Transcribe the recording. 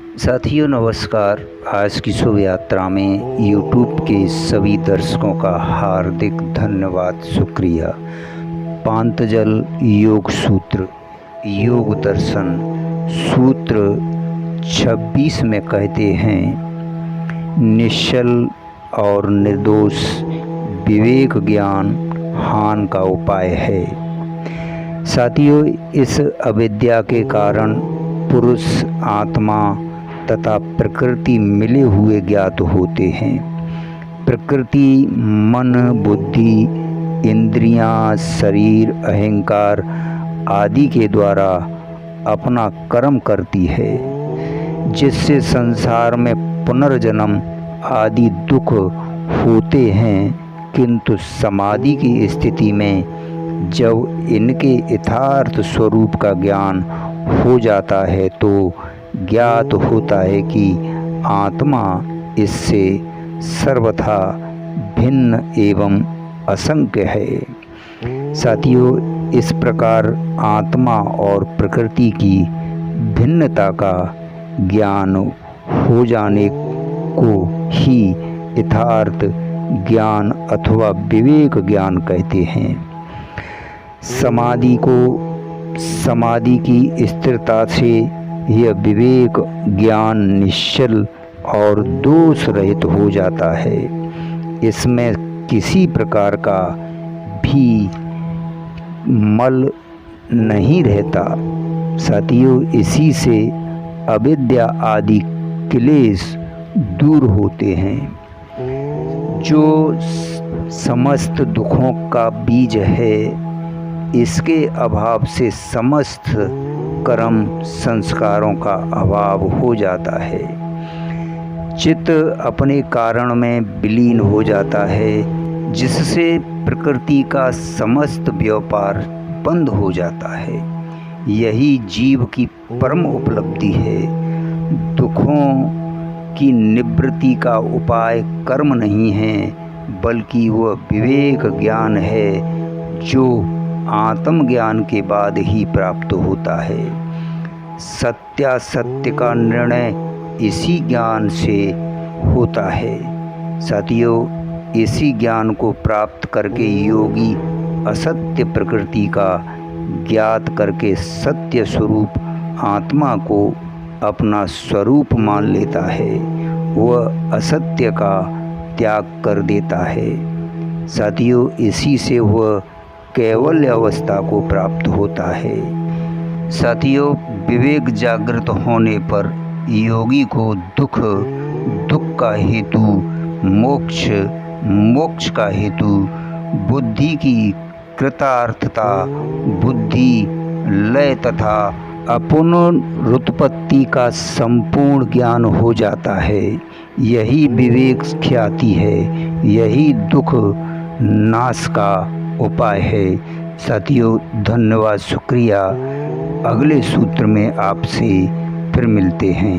साथियों नमस्कार। आज की शुभ यात्रा में YouTube के सभी दर्शकों का हार्दिक धन्यवाद, शुक्रिया। पांतजल योग सूत्र योग दर्शन सूत्र 26 में कहते हैं, निश्चल और निर्दोष विवेक ज्ञान हान का उपाय है। साथियों, इस अविद्या के कारण पुरुष आत्मा तथा प्रकृति मिले हुए ज्ञात होते हैं। प्रकृति मन, बुद्धि, इंद्रियां, शरीर, अहंकार आदि के द्वारा अपना कर्म करती है, जिससे संसार में पुनर्जन्म आदि दुख होते हैं। किंतु समाधि की स्थिति में जब इनके यथार्थ स्वरूप का ज्ञान हो जाता है तो ज्ञात होता है कि आत्मा इससे सर्वथा भिन्न एवं असंख्य है। साथियों, इस प्रकार आत्मा और प्रकृति की भिन्नता का ज्ञान हो जाने को ही यथार्थ ज्ञान अथवा विवेक ज्ञान कहते हैं। समाधि की स्थिरता से यह विवेक ज्ञान निश्चल और दोष रहित हो जाता है। इसमें किसी प्रकार का भी मल नहीं रहता। साथियों, इसी से अविद्या आदि क्लेश दूर होते हैं, जो समस्त दुखों का बीज है। इसके अभाव से समस्त कर्म संस्कारों का अभाव हो जाता है। चित्त अपने कारण में विलीन हो जाता है, जिससे प्रकृति का समस्त व्यापार बंद हो जाता है। यही जीव की परम उपलब्धि है। दुखों की निवृत्ति का उपाय कर्म नहीं है, बल्कि वह विवेक ज्ञान है, जो आत्मज्ञान के बाद ही प्राप्त होता है। सत्यासत्य का निर्णय इसी ज्ञान से होता है। साथियों, इसी ज्ञान को प्राप्त करके योगी असत्य प्रकृति का ज्ञात करके सत्य स्वरूप आत्मा को अपना स्वरूप मान लेता है। वह असत्य का त्याग कर देता है। साथियों, इसी से वह कैवल्य अवस्था को प्राप्त होता है। साथियों, विवेक जागृत होने पर योगी को दुख का हेतु मोक्ष, मोक्ष का हेतु बुद्धि की कृतार्थता, बुद्धि लय तथा अपुनरुत्पत्ति का संपूर्ण ज्ञान हो जाता है। यही विवेक ख्याति है, यही दुख नाश का उपाय है। साथियों, धन्यवाद, शुक्रिया। अगले सूत्र में आपसे फिर मिलते हैं।